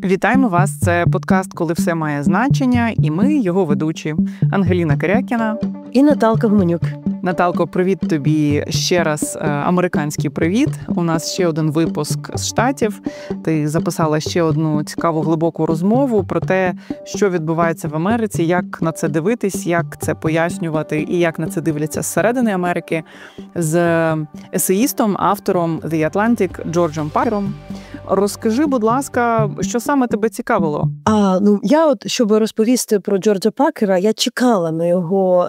Вітаємо вас! Це подкаст «Коли все має значення» і ми, його ведучі. Ангеліна Карякіна і Наталка Гуменюк. Наталко, привіт тобі ще раз, американський привіт. У нас ще один випуск з Штатів. Ти записала ще одну цікаву глибоку розмову про те, що відбувається в Америці, як на це дивитись, як це пояснювати і як на це дивляться зсередини Америки з есеїстом, автором The Atlantic Джорджем Пакером. Розкажи, будь ласка, що саме тебе цікавило? Я щоб розповісти про Джорджа Пакера, я чекала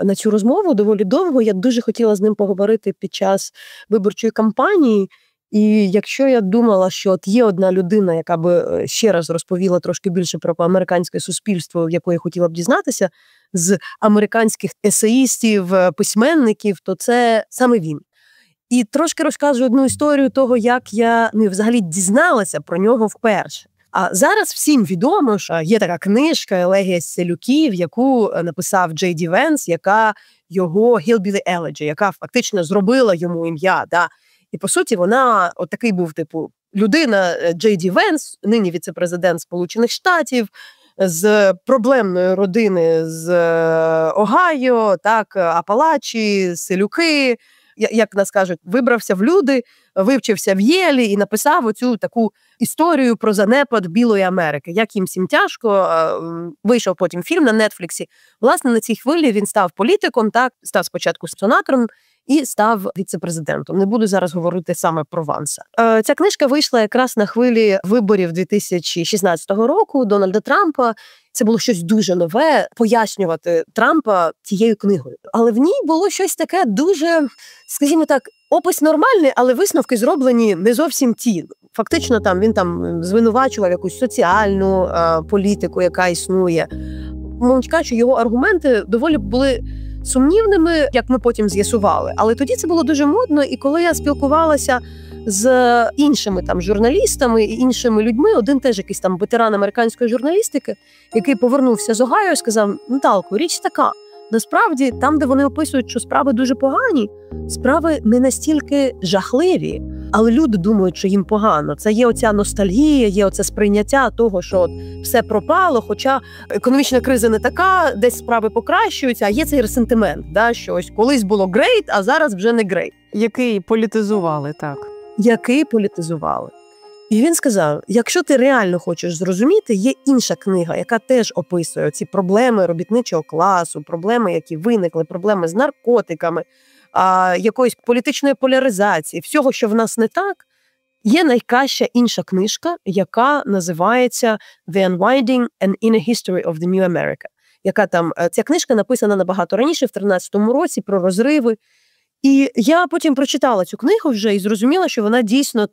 на цю розмову доволі довго. Я дуже хотіла з ним поговорити під час виборчої кампанії. І якщо я думала, що от є одна людина, яка би ще раз розповіла трошки більше про американське суспільство, в якої хотіла б дізнатися, з американських есеїстів, письменників, то це саме він. І трошки розкажу одну історію того, як я взагалі дізналася про нього вперше. А зараз всім відомо, що є така книжка «Елегія з селюків», яку написав J.D Vance, яка його «Hillbilly Elegy», яка фактично зробила йому ім'я. Да? І, по суті, вона от такий був, людина J.D Vance, нині віце-президент Сполучених Штатів, з проблемної родини з Огайо, так, Апалачі, селюки, як нас кажуть, вибрався в люди, вивчився в Єлі і написав оцю таку історію про занепад Білої Америки. Як їм всім тяжко, вийшов потім фільм на Нетфліксі. Власне, на цій хвилі він став політиком, так, став спочатку сенатором і став віце-президентом. Не буду зараз говорити саме про Ванса. Ця книжка вийшла якраз на хвилі виборів 2016 року Дональда Трампа. Це було щось дуже нове, пояснювати Трампа цією книгою. Але в ній було щось таке дуже, скажімо так, опис нормальний, але висновки зроблені не зовсім ті. Фактично він звинувачував якусь соціальну політику, яка існує. Мовить кажучи, його аргументи доволі були сумнівними, як ми потім з'ясували. Але тоді це було дуже модно, і коли я спілкувалася з іншими журналістами і іншими людьми, один теж якийсь ветеран американської журналістики, який повернувся з Огайо, сказав: Наталко, річ така, насправді там, де вони описують, що справи дуже погані, справи не настільки жахливі, але люди думають, що їм погано. Це є оця ностальгія, є оце сприйняття того, що от все пропало, хоча економічна криза не така, десь справи покращуються, а є цей ресентимент, що ось колись було great, а зараз вже не great. Який політизували, так. Який політизували. І він сказав, якщо ти реально хочеш зрозуміти, є інша книга, яка теж описує ці проблеми робітничого класу, проблеми, які виникли, проблеми з наркотиками, якоїсь політичної поляризації, всього, що в нас не так. Є найкраща інша книжка, яка називається «The Unwinding and Inner History of the New America», яка ця книжка написана набагато раніше, в 13-му році, про розриви. І я потім прочитала цю книгу вже і зрозуміла, що вона дійсно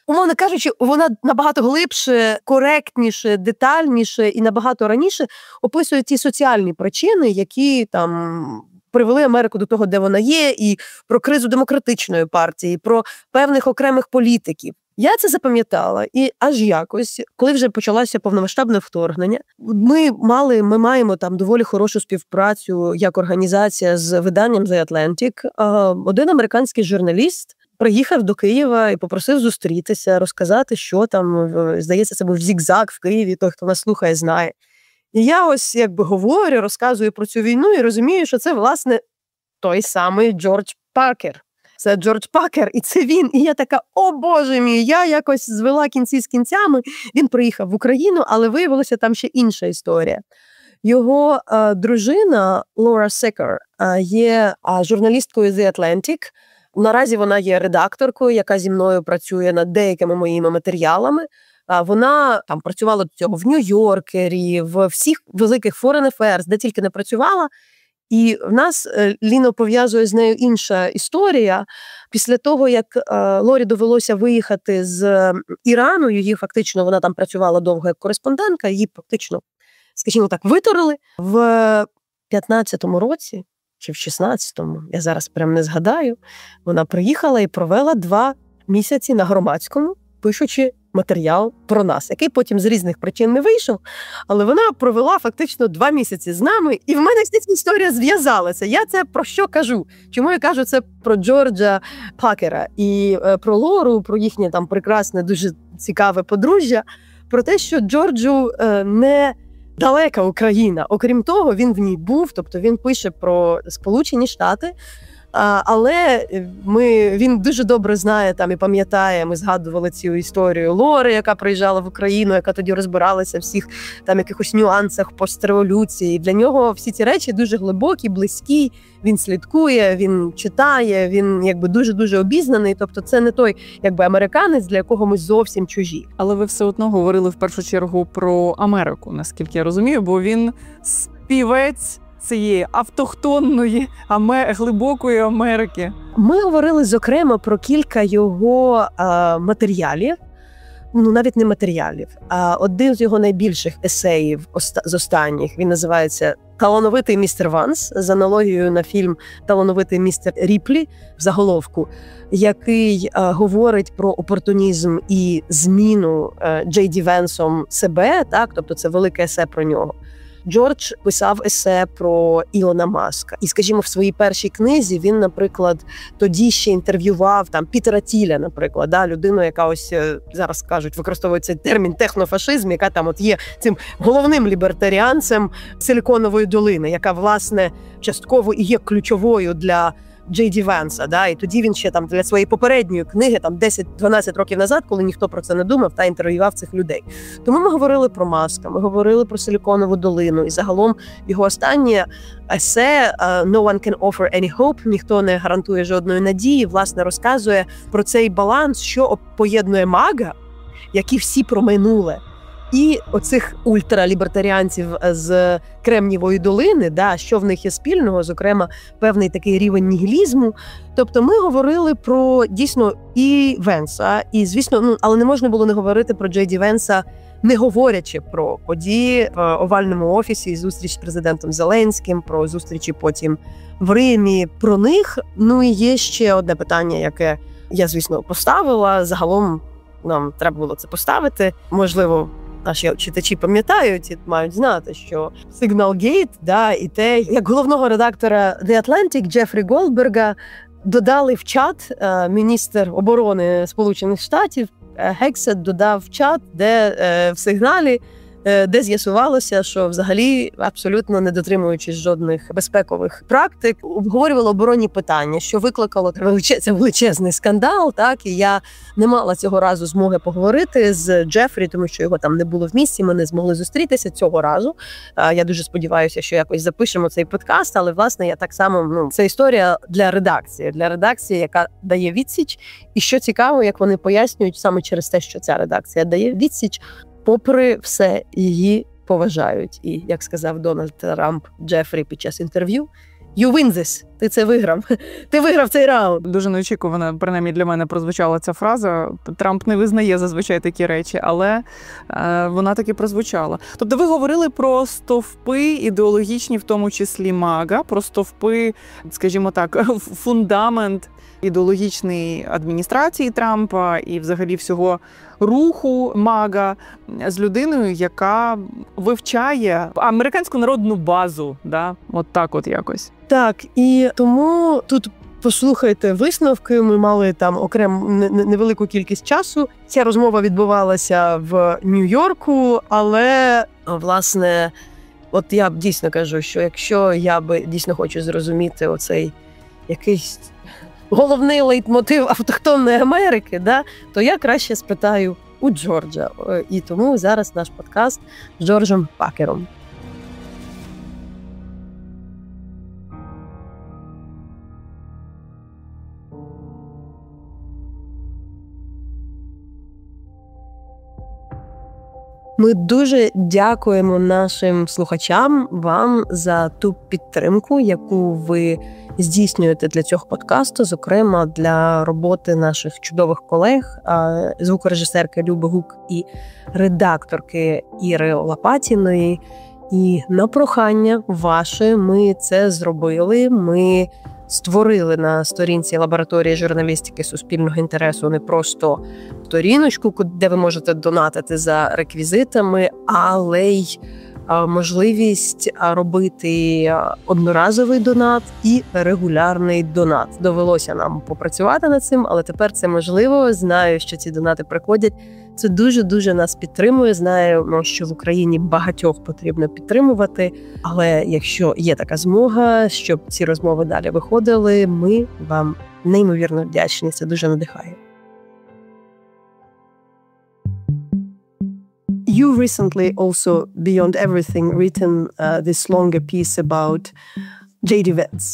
умовно кажучи, вона набагато глибше, коректніше, детальніше і набагато раніше описує ті соціальні причини, які привели Америку до того, де вона є, і про кризу демократичної партії, про певних окремих політиків. Я це запам'ятала, і аж якось, коли вже почалося повномасштабне вторгнення, ми маємо доволі хорошу співпрацю як організація з виданням The Atlantic. Один американський журналіст приїхав до Києва і попросив зустрітися, розказати, що здається, це був «Зігзаг» в Києві, той, хто нас слухає, знає. І я ось говорю, розказую про цю війну і розумію, що це, власне, той самий Джордж Пакер. Це Джордж Пакер, і це він. І я така, о боже мій, я якось звела кінці з кінцями. Він приїхав в Україну, але виявилося там ще інша історія. Його дружина Лора Секер є журналісткою The Atlantic. Наразі вона є редакторкою, яка зі мною працює над деякими моїми матеріалами. Вона працювала до цього в Нью-Йоркері, в всіх великих Foreign Affairs, де тільки не працювала. І в нас, Ліно, пов'язує з нею інша історія. Після того, як Лорі довелося виїхати з Ірану, вона там працювала довго як кореспондентка, її фактично, скажімо так, витурили. В 15-му році, чи в 16-му, я зараз прям не згадаю, вона приїхала і провела 2 місяці на громадському, пишучи матеріал про нас, який потім з різних причин не вийшов, але вона провела фактично 2 місяці з нами, і в мене ця історія зв'язалася. Я це про що кажу? Чому я кажу це про Джорджа Пакера і про Лору, про їхнє прекрасне, дуже цікаве подружжя? про те, що Джорджу не далека Україна. Окрім того, він в ній був, тобто він пише про Сполучені Штати, але він дуже добре знає там і пам'ятає, ми згадували цю історію Лори, яка приїжджала в Україну, яка тоді розбиралася в всіх там якихось нюансах постреволюції. Для нього всі ці речі дуже глибокі, близькі, він слідкує, він читає, він якби дуже-дуже обізнаний. Тобто це не той якби американець, для якого ми зовсім чужі. Але ви все одно говорили в першу чергу про Америку, наскільки я розумію, бо він співець цієї автохтонної, глибокої Америки. Ми говорили, зокрема, про кілька його матеріалів, навіть не матеріалів, а один з його найбільших есеїв з останніх, він називається «Талановитий містер Ванс», з аналогією на фільм «Талановитий містер Ріплі» в заголовку, який говорить про опортунізм і зміну J.D Венсом себе, так, тобто це велике есе про нього. Джордж писав есе про Ілона Маска. І, скажімо, в своїй першій книзі він, наприклад, тоді ще інтерв'ював там Пітера Тілля, наприклад, людину, яка ось зараз кажуть, використовується термін технофашизм, яка там от є цим головним лібертаріанцем Силіконової долини, яка, власне, частково і є ключовою для J.D Ванса, і тоді він ще там для своєї попередньої книги, там 10-12 років назад, коли ніхто про це не думав, та інтерв'ював цих людей. Тому ми говорили про Маска, ми говорили про Силіконову долину, і загалом його останнє есе «No one can offer any hope», ніхто не гарантує жодної надії, власне, розказує про цей баланс, що поєднує MAGA, які всі про минуле, і оцих ультралібертаріанців з Кремнієвої долини, що в них є спільного, зокрема, певний такий рівень нігілізму. Тобто ми говорили про, дійсно, і Венса, і, звісно, але не можна було не говорити про J.D Венса, не говорячи про події в овальному офісі, зустріч з президентом Зеленським, про зустрічі потім в Римі, про них. І є ще одне питання, яке я, звісно, поставила. Загалом нам треба було це поставити. Можливо, наші читачі пам'ятають і мають знати, що Signalgate, і те, як головного редактора The Atlantic Джефрі Голдберга додали в чат, міністр оборони Сполучених Штатів Гексет додав в чат, де в сигналі, де з'ясувалося, що взагалі, абсолютно не дотримуючись жодних безпекових практик, обговорювали оборонні питання, що викликало величезний скандал, і я не мала цього разу змоги поговорити з Джефрі, тому що його там не було в місті, ми не змогли зустрітися цього разу. Я дуже сподіваюся, що якось запишемо цей подкаст, але, власне, я так само, це історія для редакції, яка дає відсіч, і що цікаво, як вони пояснюють, саме через те, що ця редакція дає відсіч, попри все, її поважають. І, як сказав Дональд Трамп Джефрі під час інтерв'ю, «You win this», ти це виграв. Ти виграв цей раунд. Дуже неочікувано, принаймні для мене, прозвучала ця фраза. Трамп не визнає зазвичай такі речі, але вона таки прозвучала. Тобто ви говорили про стовпи ідеологічні, в тому числі MAGA, про стовпи, скажімо так, фундамент ідеологічної адміністрації Трампа і взагалі всього руху MAGA з людиною, яка вивчає американську народну базу, от так от якось. Так, і тому тут послухайте висновки, ми мали там окремо невелику кількість часу. Ця розмова відбувалася в Нью-Йорку, але, власне, от я б дійсно кажу, що якщо я би дійсно хочу зрозуміти оцей якийсь головний лейтмотив автохтонної Америки, то я краще спитаю у Джорджа. І тому зараз наш подкаст з Джорджем Пакером. Ми дуже дякуємо нашим слухачам, вам за ту підтримку, яку ви здійснюєте для цього подкасту, зокрема для роботи наших чудових колег, звукорежисерки Люби Гук і редакторки Іри Лопатіної. І на прохання ваше ми це зробили. Ми створили на сторінці лабораторії журналістики суспільного інтересу не просто сторіночку, де ви можете донатити за реквізитами, але й можливість робити одноразовий донат і регулярний донат. Довелося нам попрацювати над цим, але тепер це можливо. Знаю, що ці донати приходять. Це дуже-дуже нас підтримує. Знаю, що в Україні багатьох потрібно підтримувати. Але якщо є така змога, щоб ці розмови далі виходили, ми вам неймовірно вдячні. Це дуже надихає. You recently also, beyond everything, written this longer piece about J.D. Vance,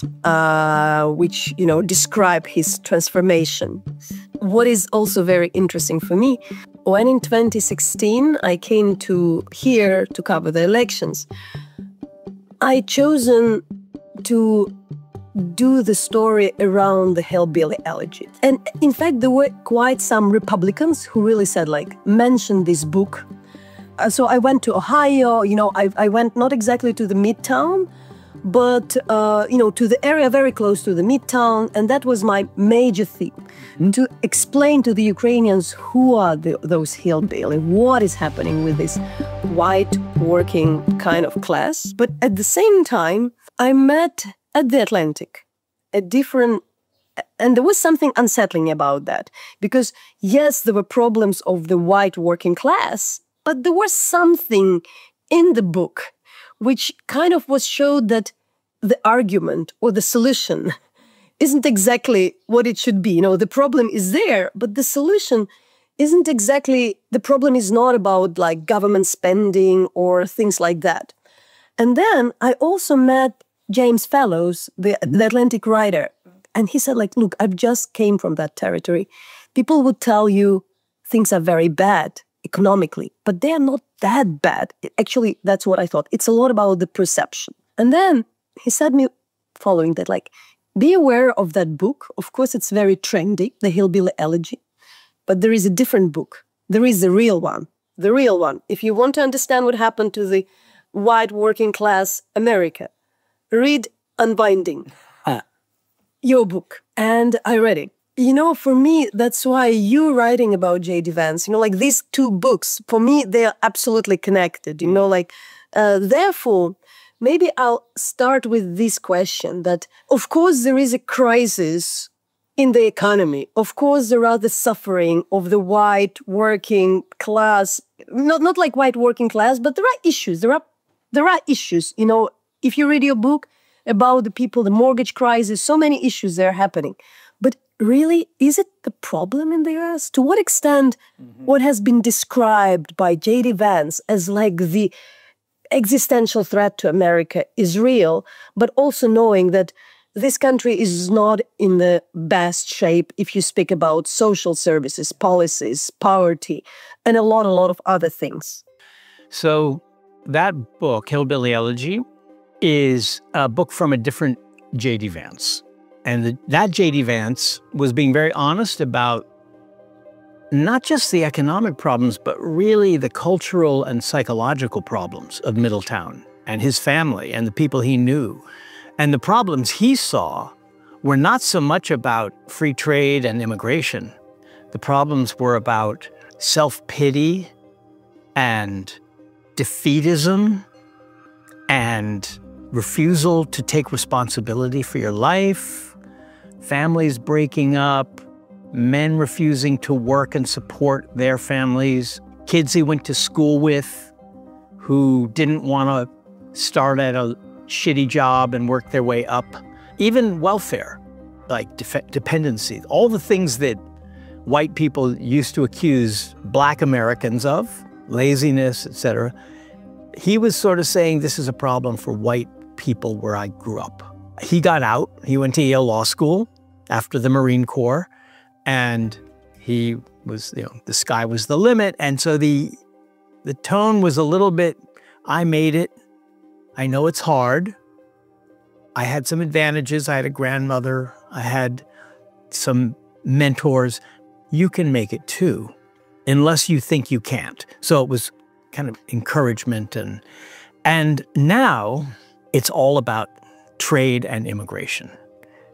which, describe his transformation. What is also very interesting for me, when in 2016 I came to here to cover the elections, I chosen to do the story around the hillbilly elegy. And in fact, there were quite some Republicans who really said, mention this book. So I went to Ohio, I went not exactly to the Midtown, but, to the area very close to the Midtown. And that was my major theme, to explain to the Ukrainians who are those hillbilly, what is happening with this white working kind of class. But at the same time, I met at the Atlantic and there was something unsettling about that. Because yes, there were problems of the white working class, but there was something in the book which kind of showed that the argument or the solution isn't exactly what it should be. The problem is there, but the solution isn't exactly, the problem is not about government spending or things like that. And then I also met James Fallows, the Atlantic writer, and he said, look, I've just came from that territory. People would tell you things are very bad economically, but they are not that bad. Actually, that's what I thought. It's a lot about the perception. And then he said me following that, be aware of that book. Of course, it's very trendy, the Hillbilly Elegy, but there is a different book. There is the real one. The real one. If you want to understand what happened to the white working class America, read Unbinding, your book. And I read it. For me, that's why you writing about J.D. Vance, these two books, for me, they are absolutely connected, therefore, maybe I'll start with this question that, of course, there is a crisis in the economy. Of course, there are the suffering of the white working class, not like white working class, but there are issues. There are issues, if you read your book about the people, the mortgage crisis, so many issues that are happening. But really, is it the problem in the US? To what extent what has been described by J.D. Vance as the existential threat to America is real, but also knowing that this country is not in the best shape if you speak about social services, policies, poverty, and a lot of other things. So that book, Hillbilly Elegy, is a book from a different J.D. Vance. And that J.D. Vance was being very honest about not just the economic problems, but really the cultural and psychological problems of Middletown and his family and the people he knew. And the problems he saw were not so much about free trade and immigration. The problems were about self-pity and defeatism and refusal to take responsibility for your life, families breaking up, men refusing to work and support their families, kids he went to school with who didn't want to start at a shitty job and work their way up, even welfare, dependency, all the things that white people used to accuse Black Americans of, laziness, etc. He was sort of saying this is a problem for white people where I grew up. He got out. He went to Yale Law School after the Marine Corps, and he was, the sky was the limit. And so the tone was a little bit, I made it. I know it's hard. I had some advantages. I had a grandmother. I had some mentors. You can make it too, unless you think you can't. So it was kind of encouragement. And now it's all about trade and immigration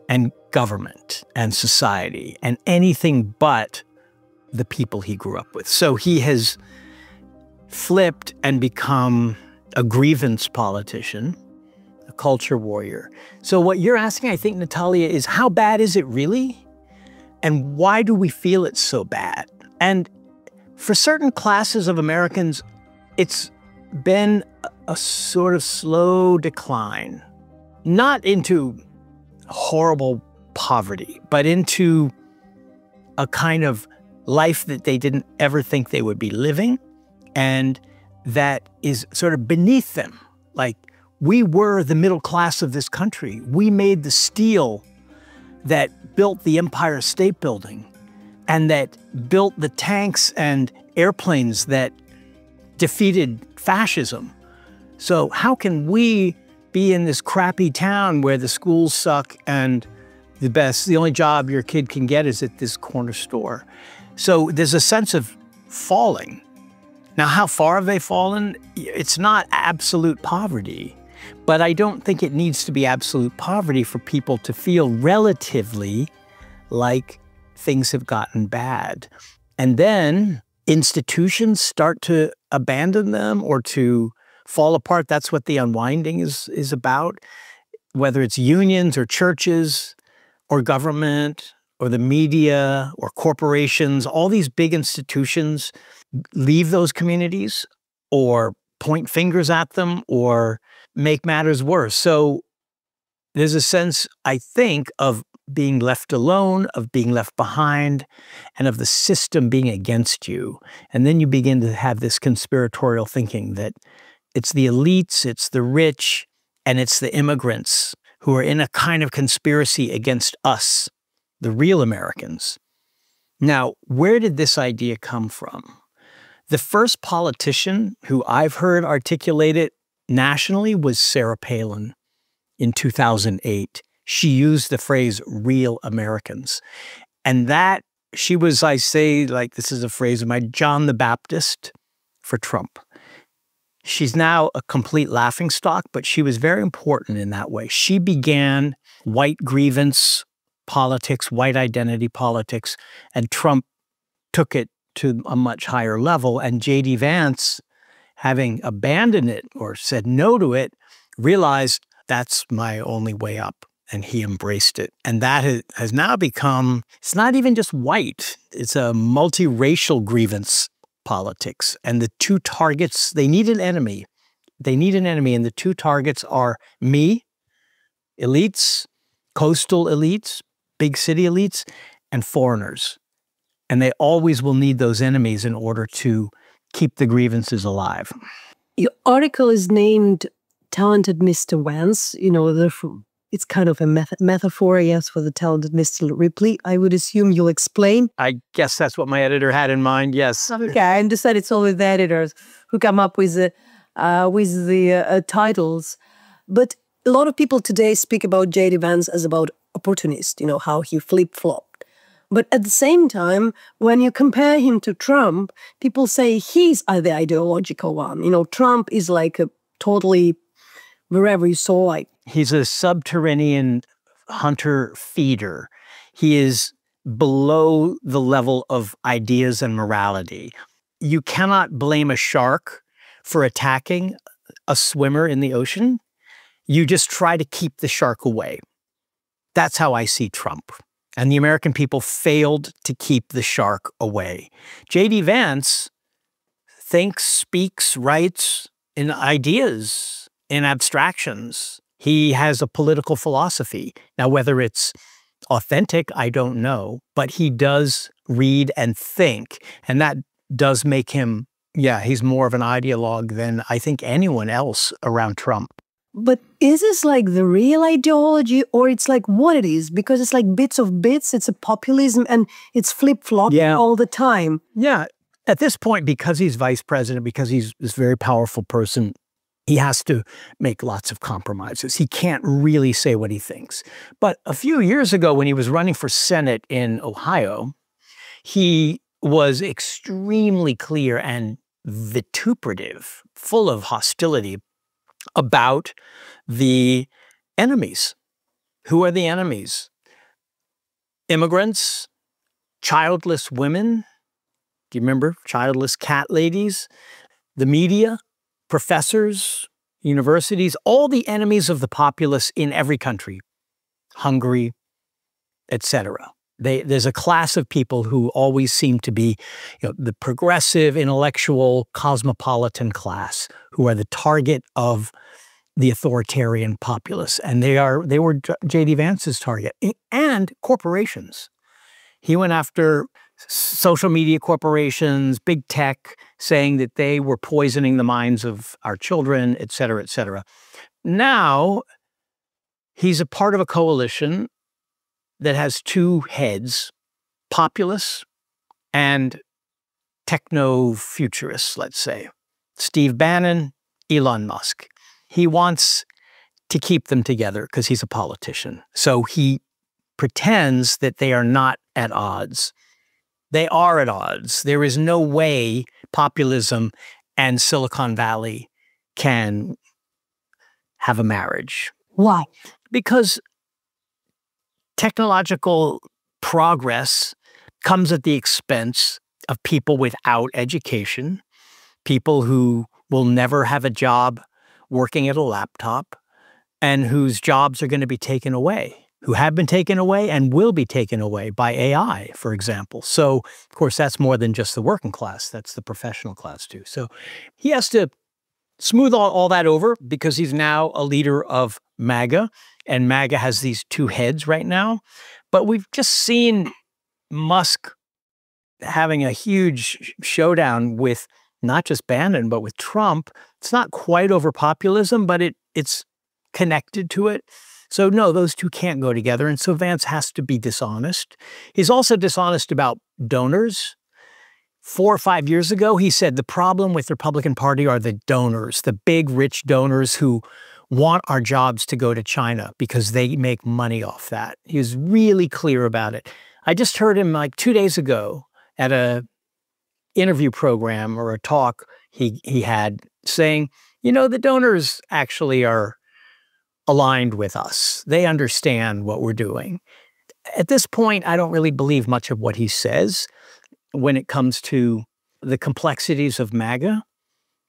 and government and society and anything but the people he grew up with. So he has flipped and become a grievance politician, a culture warrior. So what you're asking, I think, Natalia, is how bad is it really? And why do we feel it's so bad? And for certain classes of Americans, it's been a sort of slow decline, not into horrible poverty, but into a kind of life that they didn't ever think they would be living, and that is sort of beneath them. Like, we were the middle class of this country. We made the steel that built the Empire State Building and that built the tanks and airplanes that defeated fascism. So how can we be in this crappy town where the schools suck and the only job your kid can get is at this corner store? So there's a sense of falling. Now, how far have they fallen? It's not absolute poverty, but I don't think it needs to be absolute poverty for people to feel relatively like things have gotten bad. And then institutions start to abandon them or to fall apart. That's what the unwinding is about, whether it's unions or churches or government or the media or corporations. All these big institutions leave those communities or point fingers at them or make matters worse. So there's a sense, I think, of being left alone, of being left behind, and of the system being against you. And then you begin to have this conspiratorial thinking that it's the elites, it's the rich, and it's the immigrants who are in a kind of conspiracy against us, the real Americans. Now, where did this idea come from? The first politician who I've heard articulate it nationally was Sarah Palin in 2008. She used the phrase real Americans. And that, she was, I say, like, this is a phrase of mine, John the Baptist for Trump. She's now a complete laughingstock, but she was very important in that way. She began white grievance politics, white identity politics, and Trump took it to a much higher level. And J.D. Vance, having abandoned it or said no to it, realized that's my only way up. And he embraced it. And that has now become, it's not even just white, it's a multiracial grievance politics. And the two targets, they need an enemy. They need an enemy. And the two targets are me, elites, coastal elites, big city elites, and foreigners. And they always will need those enemies in order to keep the grievances alive. Your article is named Talented Mr. Vance. You know, it's kind of a metaphor, yes, for the talented Mr. Ripley. I would assume you'll explain. I guess that's what my editor had in mind, yes. Okay, I understand it's always the editors who come up with the titles. But a lot of people today speak about J.D. Vance as about opportunist, you know, how he flip-flopped. But at the same time, when you compare him to Trump, people say he's the ideological one. You know, Trump is like a totally, wherever you saw, like, he's a subterranean hunter-feeder. He is below the level of ideas and morality. You cannot blame a shark for attacking a swimmer in the ocean. You just try to keep the shark away. That's how I see Trump. And the American people failed to keep the shark away. J.D. Vance thinks, speaks, writes in ideas, in abstractions. He has a political philosophy. Now, whether it's authentic, I don't know, but he does read and think. And that does make him, yeah, he's more of an ideologue than I think anyone else around Trump. But is this like the real ideology, or it's like what it is? Because it's like bits of bits, it's a populism, and it's flip-flopping all the time. Yeah. At this point, because he's vice president, because he's this very powerful person, he has to make lots of compromises. He can't really say what he thinks. But a few years ago, when he was running for Senate in Ohio, he was extremely clear and vituperative, full of hostility about the enemies. Who are the enemies? Immigrants, childless women. Do you remember childless cat ladies? The media, professors, universities, all the enemies of the populace in every country, Hungary, etc. There's a class of people who always seem to be, the progressive, intellectual, cosmopolitan class, who are the target of the authoritarian populace. And they were J.D. Vance's target, and corporations. He went after social media corporations, big tech, saying that they were poisoning the minds of our children, et cetera, et cetera. Now, he's a part of a coalition that has two heads, populists and technofuturists, let's say. Steve Bannon, Elon Musk. He wants to keep them together because he's a politician. So he pretends that they are not at odds. They are at odds. There is no way populism and Silicon Valley can have a marriage. Why? Because technological progress comes at the expense of people without education, people who will never have a job working at a laptop, and whose jobs are going to be taken away, who have been taken away and will be taken away by AI, for example. So, of course, that's more than just the working class. That's the professional class, too. So he has to smooth all that over because he's now a leader of MAGA, and MAGA has these two heads right now. But we've just seen Musk having a huge showdown with not just Bannon, but with Trump. It's not quite over populism, but it's connected to it. So no, those two can't go together. And so Vance has to be dishonest. He's also dishonest about donors. 4 or 5 years ago, he said the problem with the Republican Party are the donors, the big, rich donors who want our jobs to go to China because they make money off that. He was really clear about it. I just heard him like 2 days ago at a interview program or a talk he had saying, the donors actually are aligned with us. They understand what we're doing. At this point, I don't really believe much of what he says when it comes to the complexities of MAGA.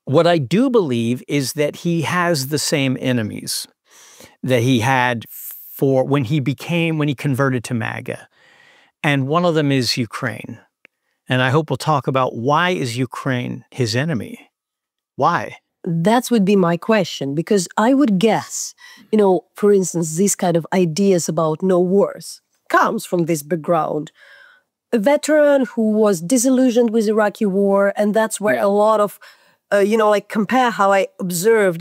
What I do believe is that he has the same enemies that he had when he converted to MAGA. And one of them is Ukraine. And I hope we'll talk about why is Ukraine his enemy? Why? That would be my question, because I would guess, for instance, these kind of ideas about no wars comes from this background. A veteran who was disillusioned with Iraqi war, and that's where a lot of, compare how I observed,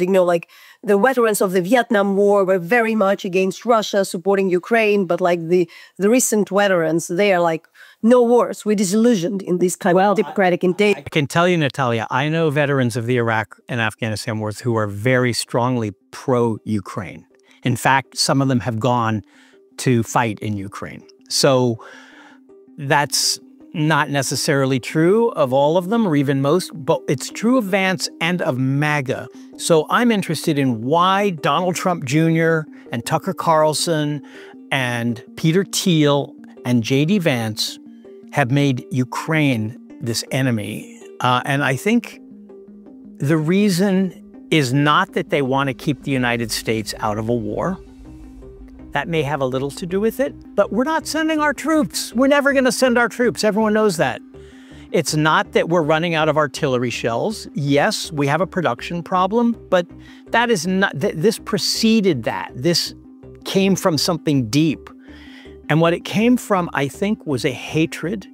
the veterans of the Vietnam War were very much against Russia, supporting Ukraine, but the recent veterans, they are like, no wars, we're disillusioned in this kind of democratic intake. I can tell you, Natalia, I know veterans of the Iraq and Afghanistan wars who are very strongly pro-Ukraine. In fact, some of them have gone to fight in Ukraine. So that's not necessarily true of all of them, or even most, but it's true of Vance and of MAGA. So I'm interested in why Donald Trump Jr. and Tucker Carlson and Peter Thiel and J.D. Vance have made Ukraine this enemy. And I think the reason is not that they want to keep the United States out of a war. That may have a little to do with it, but we're not sending our troops. We're never going to send our troops. Everyone knows that. It's not that we're running out of artillery shells. Yes, we have a production problem, but that is not, this preceded that. This came from something deep. And what it came from, I think, was a hatred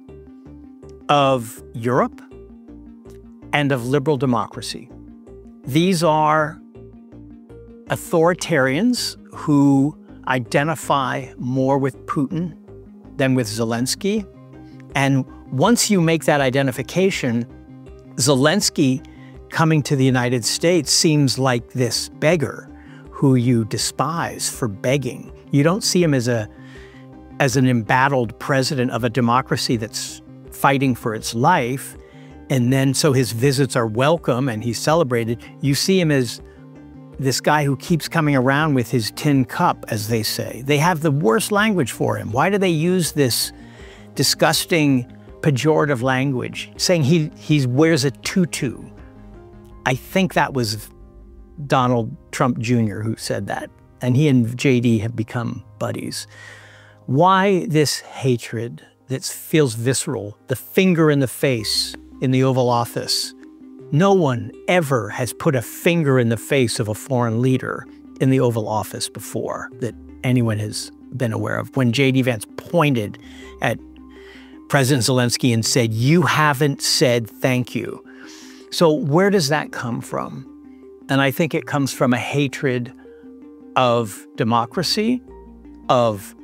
of Europe and of liberal democracy. These are authoritarians who identify more with Putin than with Zelensky. And once you make that identification, Zelensky coming to the United States seems like this beggar who you despise for begging. You don't see him as an embattled president of a democracy that's fighting for its life, and then so his visits are welcome and he's celebrated. You see him as this guy who keeps coming around with his tin cup, as they say. They have the worst language for him. Why do they use this disgusting, pejorative language, saying he wears a tutu? I think that was Donald Trump Jr. who said that. And he and J.D. have become buddies. Why this hatred that feels visceral, the finger in the face in the Oval Office? No one ever has put a finger in the face of a foreign leader in the Oval Office before that anyone has been aware of. When J.D. Vance pointed at President Zelensky and said, "You haven't said thank you." So where does that come from? And I think it comes from a hatred of democracy, of,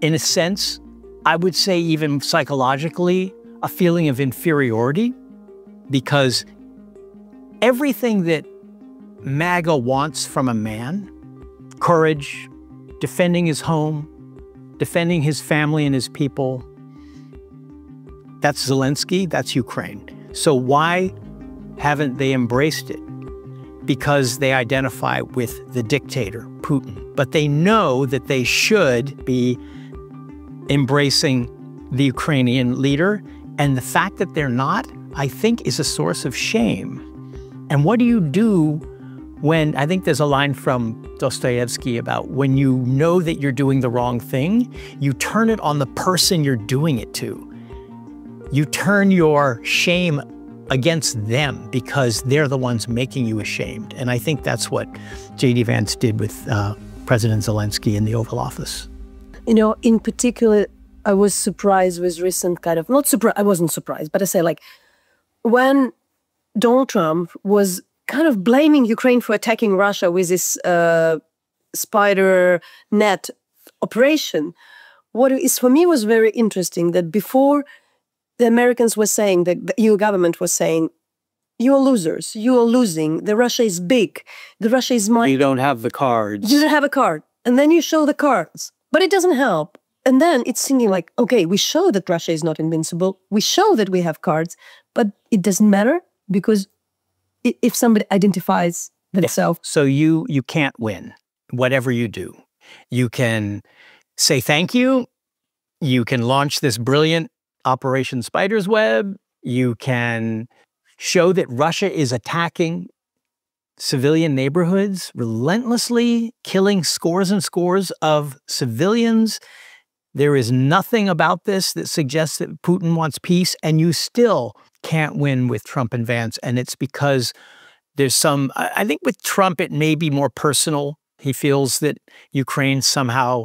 in a sense, I would say even psychologically, a feeling of inferiority, because everything that MAGA wants from a man, courage, defending his home, defending his family and his people, that's Zelensky, that's Ukraine. So why haven't they embraced it? Because they identify with the dictator, Putin. But they know that they should be embracing the Ukrainian leader. And the fact that they're not, I think, is a source of shame. And what do you do when, I think there's a line from Dostoevsky about when you know that you're doing the wrong thing, you turn it on the person you're doing it to. You turn your shame against them because they're the ones making you ashamed. And I think that's what J.D. Vance did with President Zelensky in the Oval Office. You know, in particular, I was surprised with recent kind of, not surprised, I wasn't surprised, but I say like, when Donald Trump was kind of blaming Ukraine for attacking Russia with this spider net operation, what is for me was very interesting that before the Americans were saying, that the EU government was saying, you're losers, you are losing, the Russia is big, the Russia is mighty. You don't have the cards. You don't have a card. And then you show the cards, but it doesn't help. And then it's seeming like, okay, we show that Russia is not invincible. We show that we have cards, but it doesn't matter because if somebody identifies themselves. So you can't win, whatever you do. You can say thank you. You can launch this brilliant Operation Spider's Web. You can show that Russia is attacking civilian neighborhoods relentlessly, killing scores and scores of civilians. There is nothing about this that suggests that Putin wants peace, and you still can't win with Trump and Vance. And it's because there's some, I think with Trump, it may be more personal. He feels that Ukraine somehow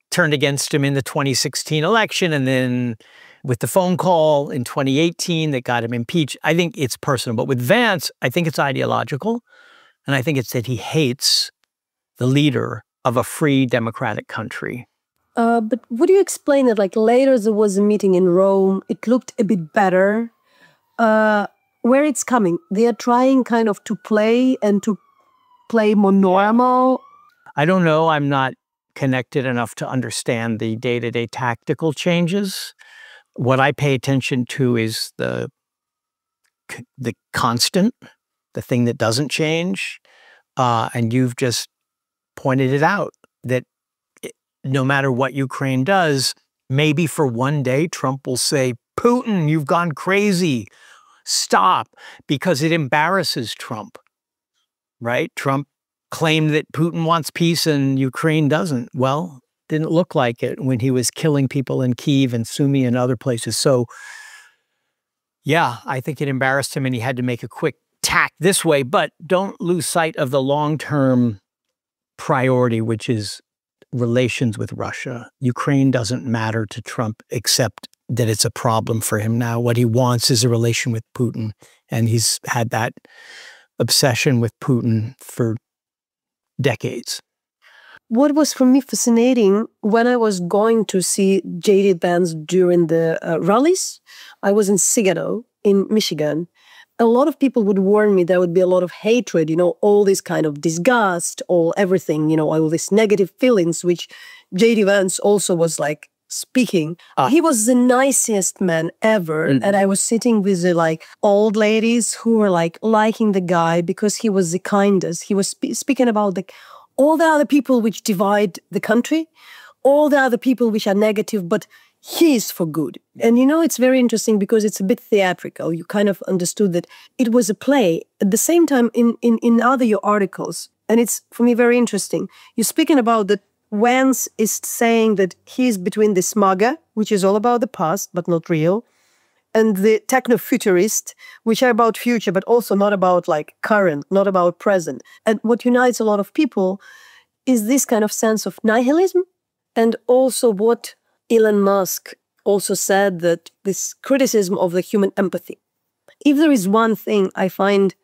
turned against him in the 2016 election, and then with the phone call in 2018 that got him impeached. I think it's personal. But with Vance, I think it's ideological. And I think it's that he hates the leader of a free democratic country. But would you explain it? Like later there was a meeting in Rome. It looked a bit better. Where it's coming? They are trying kind of to play more normal. I don't know. I'm not connected enough to understand the day-to-day tactical changes. What I pay attention to is the constant, the thing that doesn't change. And you've just pointed it out, that no matter what Ukraine does, maybe for one day Trump will say, Putin, you've gone crazy. Stop, because it embarrasses Trump, right? Trump claimed that Putin wants peace and Ukraine doesn't. Well, didn't look like it when he was killing people in Kyiv and Sumy and other places. So, yeah, I think it embarrassed him and he had to make a quick tack this way. But don't lose sight of the long-term priority, which is relations with Russia. Ukraine doesn't matter to Trump except that it's a problem for him now. What he wants is a relation with Putin. And he's had that obsession with Putin for decades. What was for me fascinating, when I was going to see J.D. Vance during the rallies, I was in Signalgate in Michigan. A lot of people would warn me there would be a lot of hatred, you know, all this kind of disgust, everything, you know, all these negative feelings, which J.D. Vance also was like speaking. He was the nicest man ever. And I was sitting with the like old ladies who were like liking the guy because he was the kindest. He was speaking about all the other people which divide the country, all the other people which are negative, but he is for good. And it's very interesting because it's a bit theatrical. You kind of understood that it was a play. At the same time, in other your articles, and it's, for me, very interesting, you're speaking about that Vance is saying that he's between this MAGA, which is all about the past, but not real, and the technofuturist, which are about future, but also not about like current, not about present. And what unites a lot of people is this kind of sense of nihilism, and also what Elon Musk also said, that this criticism of the human empathy. If there is one thing I find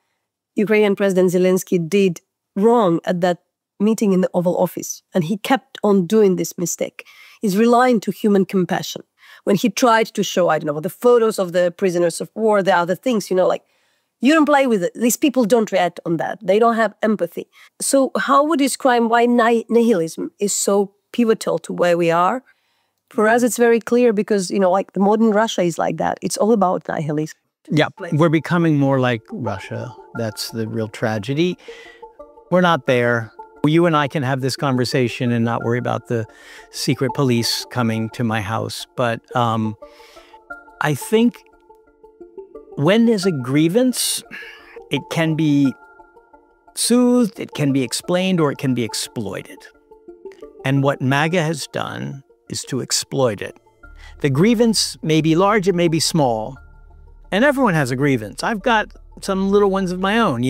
Ukrainian President Zelensky did wrong at that meeting in the Oval Office, and he kept on doing this mistake, is relying to human compassion. When he tried to show, I don't know, the photos of the prisoners of war, the other things, like, you don't play with it. These people don't react on that. They don't have empathy. So how would you describe why nihilism is so pivotal to where we are? For us, it's very clear because, like the modern Russia is like that. It's all about nihilism. Yeah, we're becoming more like Russia. That's the real tragedy. We're not there. You and I can have this conversation and not worry about the secret police coming to my house. But I think when there's a grievance, it can be soothed, it can be explained, or it can be exploited. And what MAGA has done is to exploit it. The grievance may be large, it may be small, and everyone has a grievance. I've got some little ones of my own.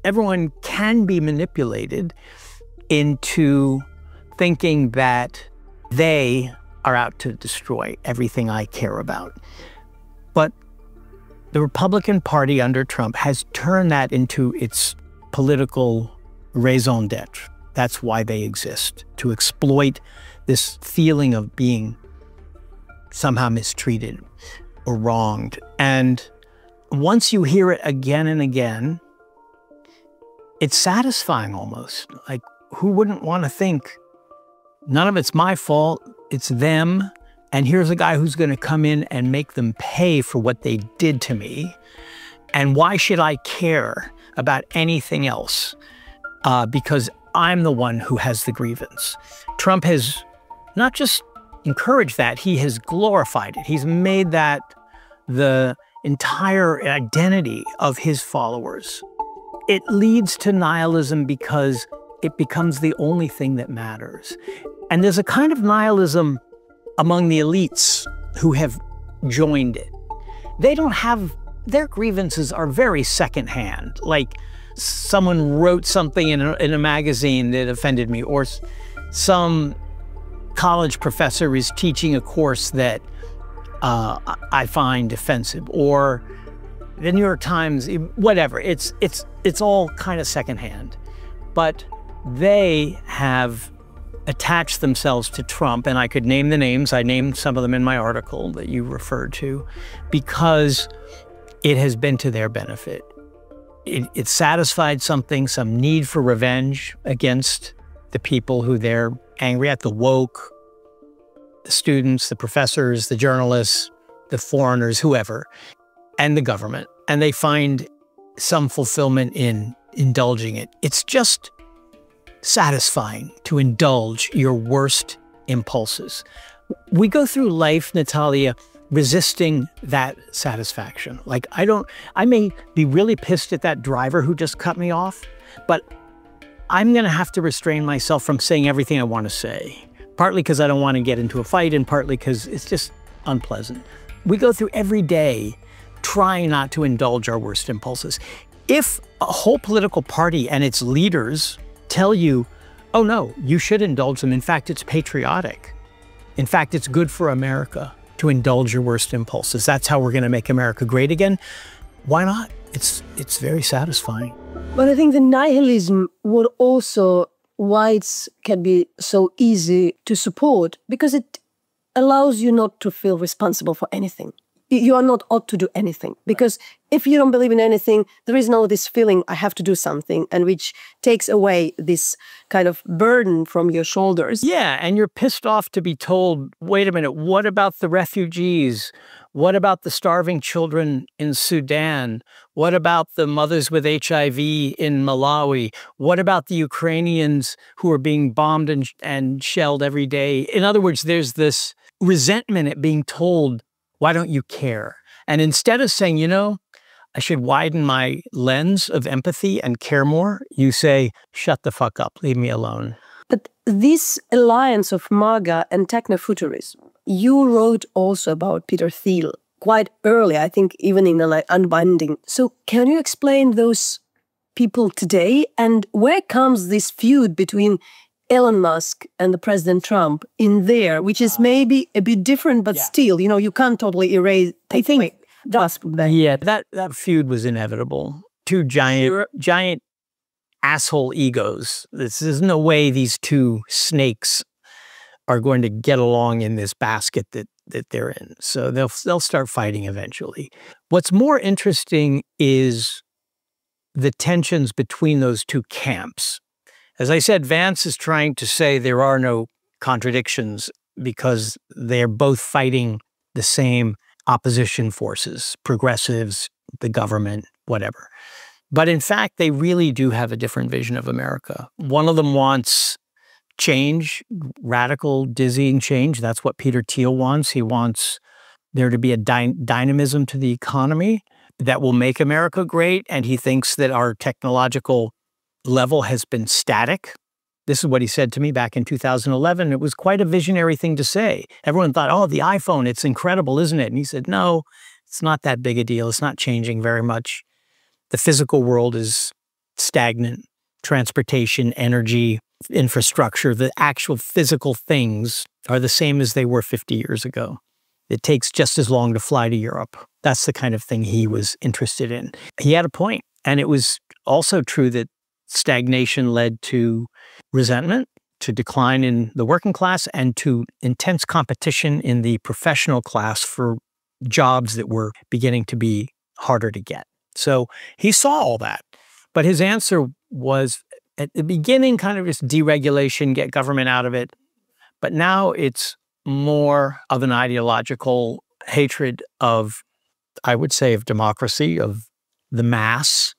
Everyone can be manipulated into thinking that they are out to destroy everything I care about. But the Republican Party under Trump has turned that into its political raison d'etre. That's why they exist, to exploit this feeling of being somehow mistreated or wronged. And once you hear it again and again, it's satisfying almost. Like, who wouldn't want to think, none of it's my fault, it's them, and here's a guy who's going to come in and make them pay for what they did to me. And why should I care about anything else? Because I'm the one who has the grievance. Trump has not just encouraged that, he has glorified it. He's made that the entire identity of his followers. It leads to nihilism because it becomes the only thing that matters. And there's a kind of nihilism among the elites who have joined it. They don't have, their grievances are very secondhand. Like, someone wrote something in a magazine that offended me, or some college professor is teaching a course that I find offensive, or the New York Times, whatever. It's all kind of secondhand. But they have attached themselves to Trump, and I could name the names. I named some of them in my article that you referred to, because it has been to their benefit. It satisfied something, some need for revenge against the people who they're angry at, the woke, the students, the professors, the journalists, the foreigners, whoever, and the government. And they find some fulfillment in indulging it. It's just satisfying to indulge your worst impulses. We go through life, Natalia, resisting that satisfaction. Like, I may be really pissed at that driver who just cut me off, but I'm going to have to restrain myself from saying everything I want to say, partly because I don't want to get into a fight, and partly because it's just unpleasant. We go through every day trying not to indulge our worst impulses. If a whole political party and its leaders tell you, oh no, you should indulge them, in fact, it's patriotic, in fact, it's good for America to indulge your worst impulses, that's how we're going to make America great again, why not? It's very satisfying. But I think the nihilism would also, why it can be so easy to support, because it allows you not to feel responsible for anything. You are not ought to do anything, because if you don't believe in anything, there is no this feeling I have to do something, and which takes away this kind of burden from your shoulders. Yeah, and you're pissed off to be told, wait a minute, what about the refugees? What about the starving children in Sudan? What about the mothers with HIV in Malawi? What about the Ukrainians who are being bombed and shelled every day? In other words, there's this resentment at being told, why don't you care? And instead of saying, you know, I should widen my lens of empathy and care more, you say, shut the fuck up, leave me alone. But this alliance of MAGA and technofuturism, you wrote also about Peter Thiel quite early, I think even in the Unbinding. So can you explain those people today, and where comes this feud between Elon Musk and the President Trump in there, which is maybe a bit different, but still, you know, you can't totally erase. I think that feud was inevitable. Two giant asshole egos. There's no way these two snakes are going to get along in this basket that they're in. So they'll start fighting eventually. What's more interesting is the tensions between those two camps. As I said, Vance is trying to say there are no contradictions because they're both fighting the same opposition forces, progressives, the government, whatever. But in fact, they really do have a different vision of America. One of them wants change, radical, dizzying change. That's what Peter Thiel wants. He wants there to be a dynamism to the economy that will make America great. And he thinks that our technological level has been static. This is what he said to me back in 2011. It was quite a visionary thing to say. Everyone thought, oh, the iPhone, it's incredible, isn't it? And he said, no, it's not that big a deal. It's not changing very much. The physical world is stagnant. Transportation, energy, infrastructure, the actual physical things are the same as they were 50 years ago. It takes just as long to fly to Europe. That's the kind of thing he was interested in. He had a point. And it was also true that stagnation led to resentment, to decline in the working class, and to intense competition in the professional class for jobs that were beginning to be harder to get. So he saw all that. But his answer was, at the beginning, kind of just deregulation, get government out of it. But now it's more of an ideological hatred of, I would say, of democracy, of the mass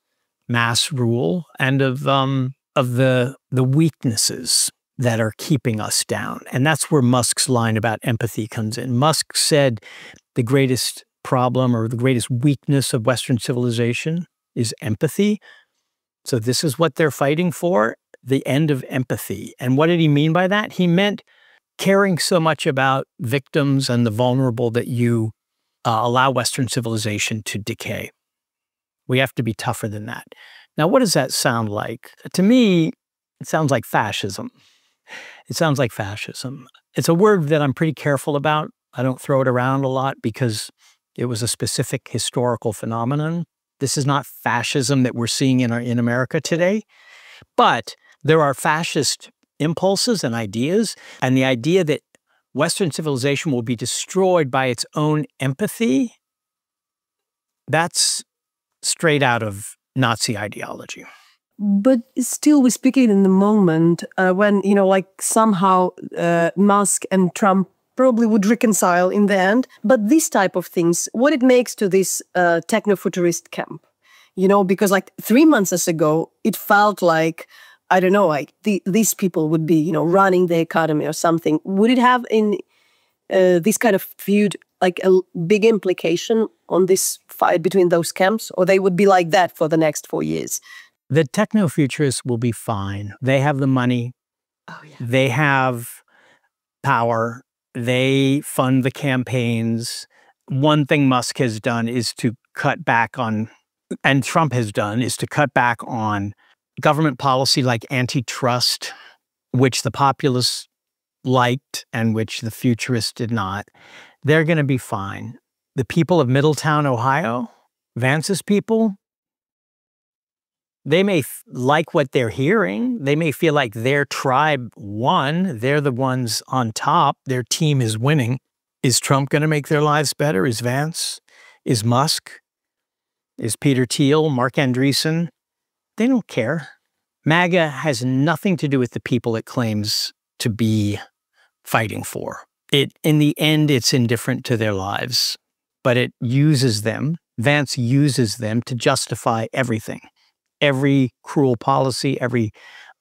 rule, and of the weaknesses that are keeping us down. And that's where Musk's line about empathy comes in. Musk said the greatest problem or the greatest weakness of Western civilization is empathy. So this is what they're fighting for, the end of empathy. And what did he mean by that? He meant caring so much about victims and the vulnerable that you allow Western civilization to decay. We have to be tougher than that. Now, what does that sound like? To me, it sounds like fascism. It sounds like fascism. It's a word that I'm pretty careful about. I don't throw it around a lot because it was a specific historical phenomenon. This is not fascism that we're seeing in America today, but there are fascist impulses and ideas, and the idea that Western civilization will be destroyed by its own empathy, that's straight out of Nazi ideology. But still, we're speaking in the moment when, you know, like somehow Musk and Trump probably would reconcile in the end. But this type of things, what it makes to this techno-futurist camp, you know, because like 3 months ago, it felt like, I don't know, like these people would be, you know, running the economy or something. Would it have in this kind of feud like a big implication on this fight between those camps, or they would be like that for the next 4 years? The techno-futurists will be fine. They have the money. Oh, yeah. They have power. They fund the campaigns. One thing Musk has done is to cut back on, and Trump has done, is to cut back on government policy like antitrust, which the populists liked and which the futurists did not. They're going to be fine. The people of Middletown, Ohio, Vance's people, they may like what they're hearing. They may feel like their tribe won. They're the ones on top. Their team is winning. Is Trump going to make their lives better? Is Vance? Is Musk? Is Peter Thiel? Mark Andreessen? They don't care. MAGA has nothing to do with the people it claims to be fighting for. In the end, it's indifferent to their lives, but it uses them. Vance uses them to justify everything. Every cruel policy, every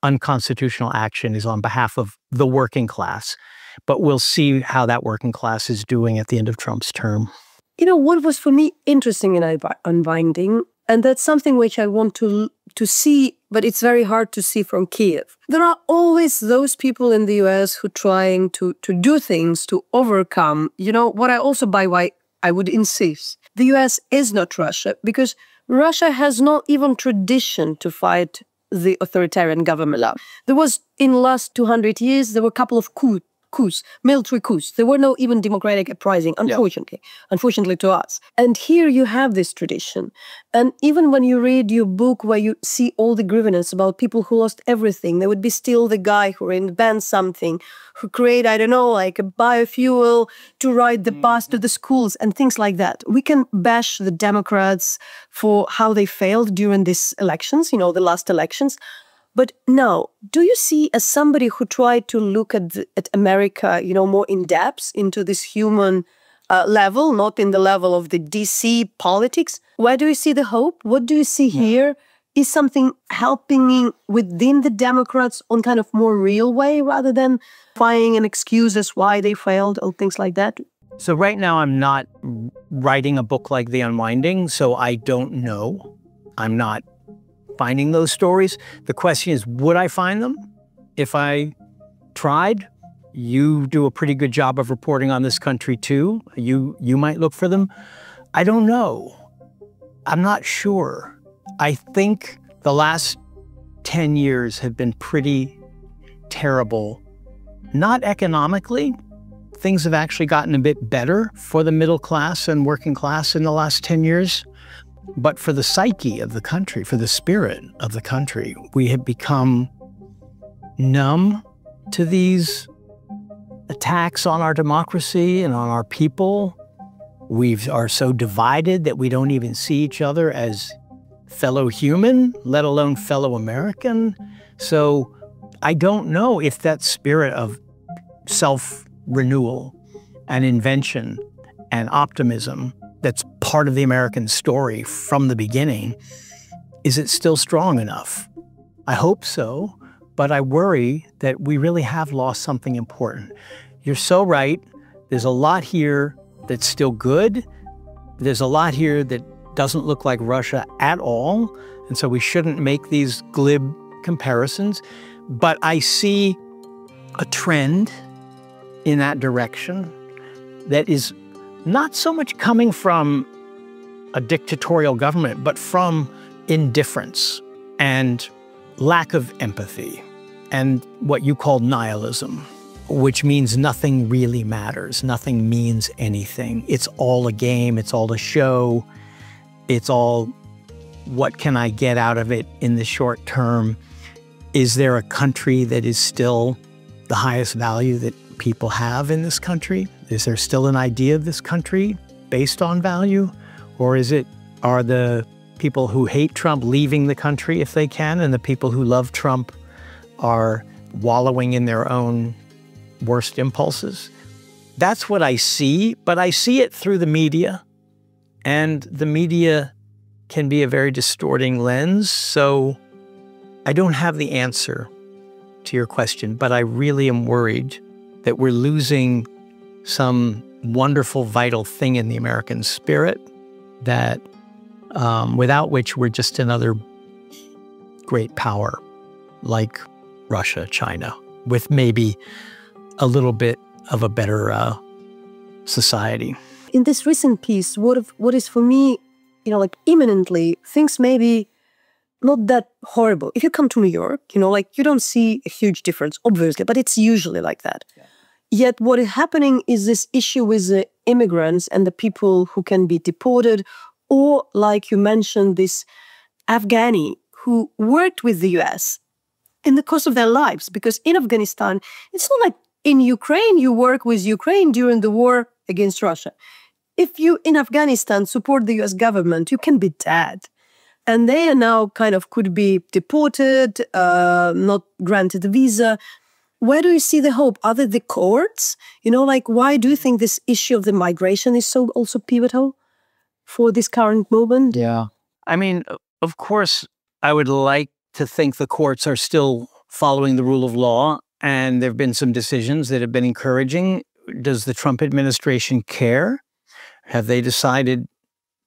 unconstitutional action is on behalf of the working class. But we'll see how that working class is doing at the end of Trump's term. You know, what was for me interesting in Unwinding, and that's something which I want to see, but it's very hard to see from Kiev. There are always those people in the US who trying to do things to overcome, you know, what I also by why I would insist. The US is not Russia, because Russia has not even tradition to fight the authoritarian government. There was, in the last 200 years, there were a couple of coups, military coups. There were no even democratic uprising, unfortunately to us. And here you have this tradition. And even when you read your book where you see all the grievance about people who lost everything, there would be still the guy who invents something, who create, I don't know, like a biofuel to ride the bus to the schools and things like that. We can bash the Democrats for how they failed during these elections, you know, the last elections. But now, do you see, as somebody who tried to look at America, you know, more in depth into this human level, not in the level of the DC politics, where do you see the hope? What do you see here? Is something helping within the Democrats on kind of more real way rather than finding an excuse as why they failed or things like that? So right now I'm not writing a book like The Unwinding, so I don't know. I'm not finding those stories. The question is, would I find them if I tried? You do a pretty good job of reporting on this country too. You might look for them. I don't know. I'm not sure. I think the last 10 years have been pretty terrible. Not economically. Things have actually gotten a bit better for the middle class and working class in the last 10 years. But for the psyche of the country, for the spirit of the country, we have become numb to these attacks on our democracy and on our people. We are so divided that we don't even see each other as fellow human, let alone fellow American. So I don't know if that spirit of self-renewal and invention and optimism that's part of the American story from the beginning, is it still strong enough? I hope so, but I worry that we really have lost something important. You're so right. There's a lot here that's still good. There's a lot here that doesn't look like Russia at all, and so we shouldn't make these glib comparisons. But I see a trend in that direction that is not so much coming from a dictatorial government, but from indifference and lack of empathy and what you call nihilism, which means nothing really matters. Nothing means anything. It's all a game. It's all a show. It's all, what can I get out of it in the short term? Is there a country that is still the highest value that people have in this country? Is there still an idea of this country based on value? Or are the people who hate Trump leaving the country if they can, and the people who love Trump are wallowing in their own worst impulses? That's what I see, but I see it through the media, and the media can be a very distorting lens, so I don't have the answer to your question, but I really am worried that we're losing some wonderful, vital thing in the American spirit that without which we're just another great power like Russia, China, with maybe a little bit of a better society. In this recent piece, what is for me, you know, like imminently, things maybe not that horrible. If you come to New York, you know, like you don't see a huge difference, obviously, but it's usually like that. Yeah. Yet what is happening is this issue with the immigrants and the people who can be deported, or like you mentioned, this Afghani who worked with the US in the course of their lives. Because in Afghanistan, it's not like in Ukraine, you work with Ukraine during the war against Russia. If you in Afghanistan support the US government, you can be dead. And they are now kind of could be deported, not granted a visa. Where do you see the hope? Are there the courts? You know, like, why do you think this issue of the migration is so also pivotal for this current movement? Yeah. I mean, of course, I would like to think the courts are still following the rule of law and there have been some decisions that have been encouraging. Does the Trump administration care? Have they decided,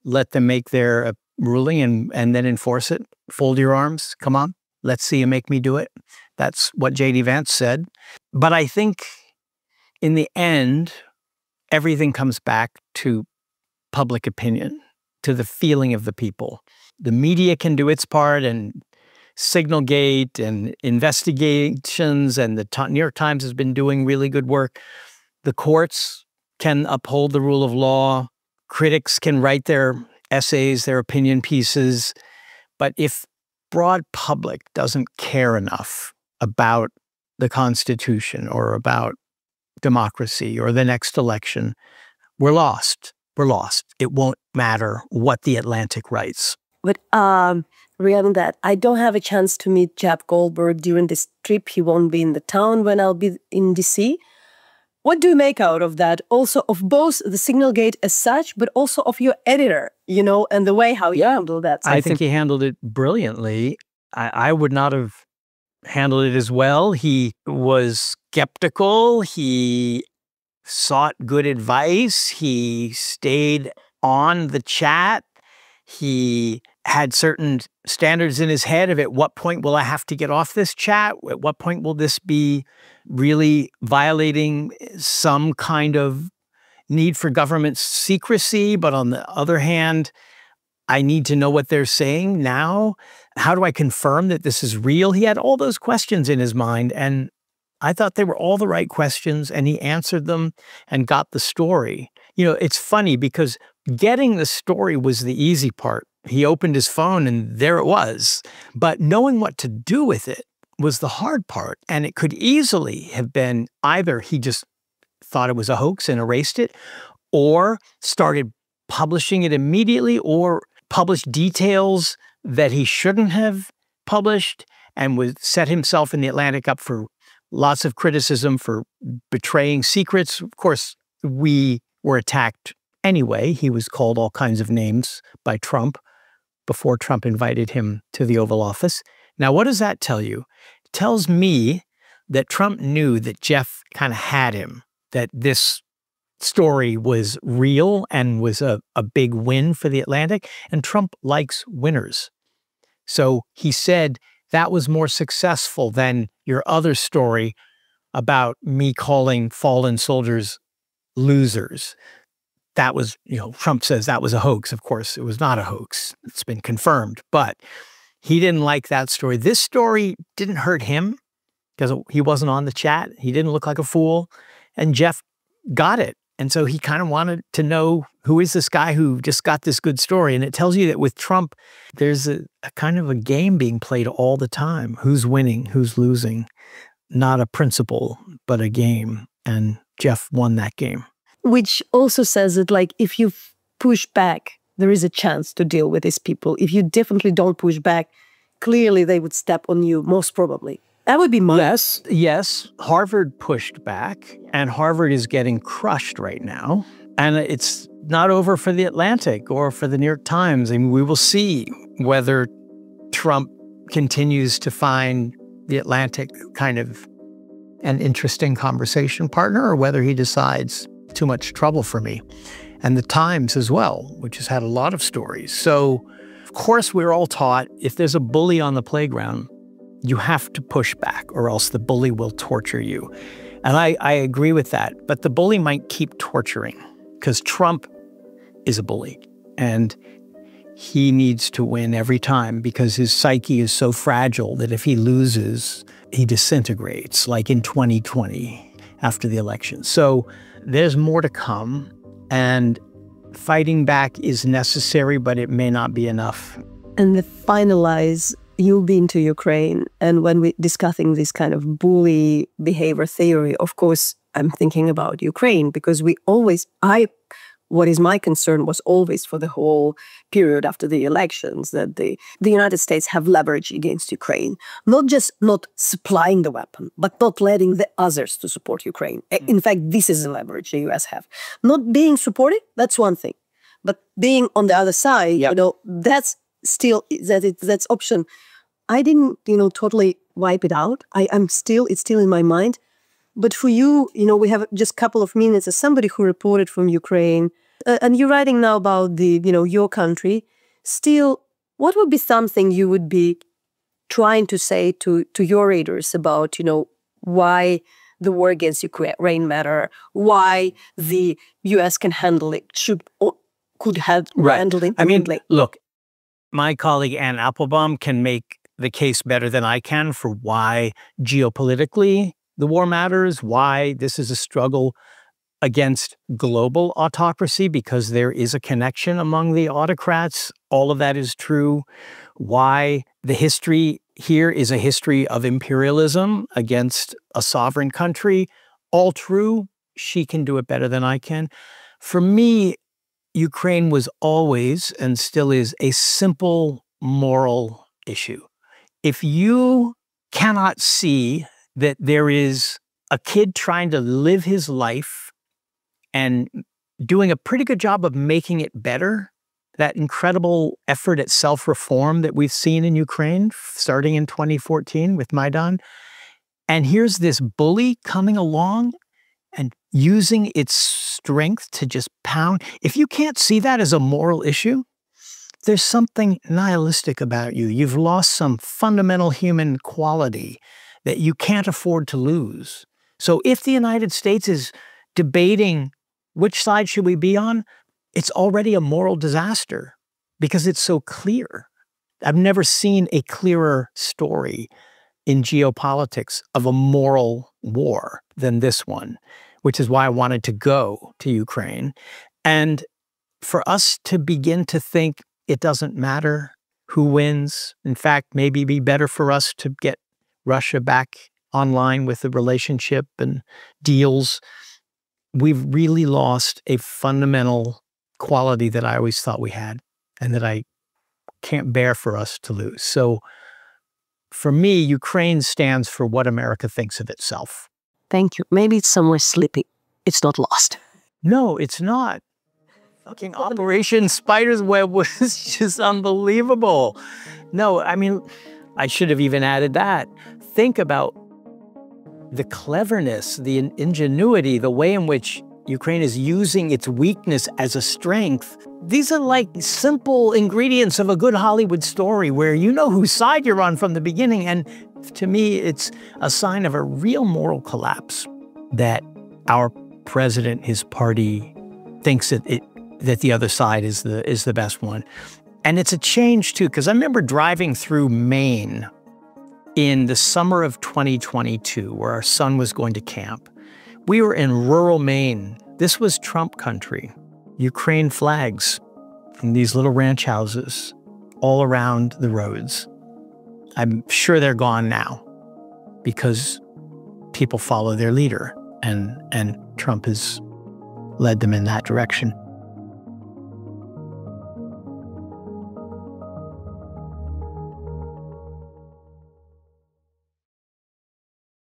let them make their ruling and then enforce it? Fold your arms. Come on. Let's see you make me do it. That's what J.D. Vance said. But I think in the end, everything comes back to public opinion, to the feeling of the people. The media can do its part, and Signalgate and investigations, and the New York Times has been doing really good work. The courts can uphold the rule of law. Critics can write their essays, their opinion pieces. But if broad public doesn't care enough about the Constitution or about democracy or the next election, we're lost. We're lost. It won't matter what the Atlantic writes. But regarding that, I don't have a chance to meet Jeff Goldberg during this trip. He won't be in the town when I'll be in DC. What do you make out of that? Also of both the Signalgate as such, but also of your editor, you know, and the way how you handled that. I think he handled it brilliantly. I would not have handled it as well. He was skeptical. He sought good advice. He stayed on the chat. He had certain standards in his head of at what point will I have to get off this chat? At what point will this be really violating some kind of need for government secrecy? But on the other hand, I need to know what they're saying now. How do I confirm that this is real? He had all those questions in his mind, and I thought they were all the right questions, and he answered them and got the story. You know, it's funny because getting the story was the easy part. He opened his phone and there it was. But knowing what to do with it was the hard part. And it could easily have been either he just thought it was a hoax and erased it, or started publishing it immediately, or published details that he shouldn't have published and would set himself in the Atlantic up for lots of criticism for betraying secrets. Of course, we were attacked anyway. He was called all kinds of names by Trump before Trump invited him to the Oval Office. Now, what does that tell you? It tells me that Trump knew that Jeff kind of had him, that this story was real and was a big win for the Atlantic, and Trump likes winners. So he said that was more successful than your other story about me calling fallen soldiers losers. That was, you know, Trump says that was a hoax. Of course, it was not a hoax. It's been confirmed, but he didn't like that story. This story didn't hurt him because he wasn't on the chat. He didn't look like a fool, and Jeff got it. And so he kind of wanted to know, who is this guy who just got this good story? And it tells you that with Trump, there's a kind of a game being played all the time. Who's winning? Who's losing? Not a principle, but a game. And Jeff won that game. Which also says that, like, if you push back, there is a chance to deal with these people. If you definitely don't push back, clearly they would step on you, most probably. That would be my... Yes. Harvard pushed back, and Harvard is getting crushed right now. And it's not over for the Atlantic or for the New York Times. I mean, we will see whether Trump continues to find the Atlantic kind of an interesting conversation partner, or whether he decides too much trouble for me. And the Times as well, which has had a lot of stories. So, of course, we're all taught if there's a bully on the playground, you have to push back, or else the bully will torture you. And I agree with that. But the bully might keep torturing because Trump is a bully. And he needs to win every time because his psyche is so fragile that if he loses, he disintegrates, like in 2020 after the election. So there's more to come. And fighting back is necessary, but it may not be enough. And to finalize, you've been to Ukraine, and when we're discussing this kind of bully behavior theory, of course, I'm thinking about Ukraine, because what is my concern was always for the whole period after the elections, that the United States have leverage against Ukraine, not just not supplying the weapon, but not letting the others to support Ukraine. In fact, this is the leverage the US have. Not being supported, that's one thing, but being on the other side, you know, that's still, that's option I didn't, totally wipe it out. It's still in my mind. But for you, we have just a couple of minutes as somebody who reported from Ukraine, and you're writing now about your country. Still, what would be something you would be trying to say to your readers about, why the war against Ukraine matter, why the U.S. can handle it, could have handled it? I mean, look, my colleague Ann Applebaum can make the case better than I can for why geopolitically the war matters, why this is a struggle against global autocracy, because there is a connection among the autocrats. All of that is true. Why the history here is a history of imperialism against a sovereign country. All true. She can do it better than I can. For me, Ukraine was always and still is a simple moral issue. If you cannot see that there is a kid trying to live his life and doing a pretty good job of making it better, that incredible effort at self-reform that we've seen in Ukraine starting in 2014 with Maidan, and here's this bully coming along and using its strength to just pound. If you can't see that as a moral issue, there's something nihilistic about you. You've lost some fundamental human quality that you can't afford to lose. So if the United States is debating which side should we be on, it's already a moral disaster because it's so clear. I've never seen a clearer story in geopolitics of a moral war than this one, which is why I wanted to go to Ukraine. And for us to begin to think it doesn't matter who wins, in fact, maybe be better for us to get Russia back online with the relationship and deals, we've really lost a fundamental quality that I always thought we had and that I can't bear for us to lose. So for me, Ukraine stands for what America thinks of itself. Thank you. Maybe it's somewhere slipping. It's not lost. No, it's not. Fucking Operation Spider's Web was just unbelievable. No, I mean, I should have even added that. Think about the cleverness, the ingenuity, the way in which Ukraine is using its weakness as a strength. These are like simple ingredients of a good Hollywood story where you know whose side you're on from the beginning. And to me, it's a sign of a real moral collapse that our president, his party, thinks that the other side is the best one. And it's a change too, because I remember driving through Maine in the summer of 2022, where our son was going to camp. We were in rural Maine. This was Trump country. Ukraine flags in these little ranch houses all around the roads. I'm sure they're gone now because people follow their leader, and Trump has led them in that direction.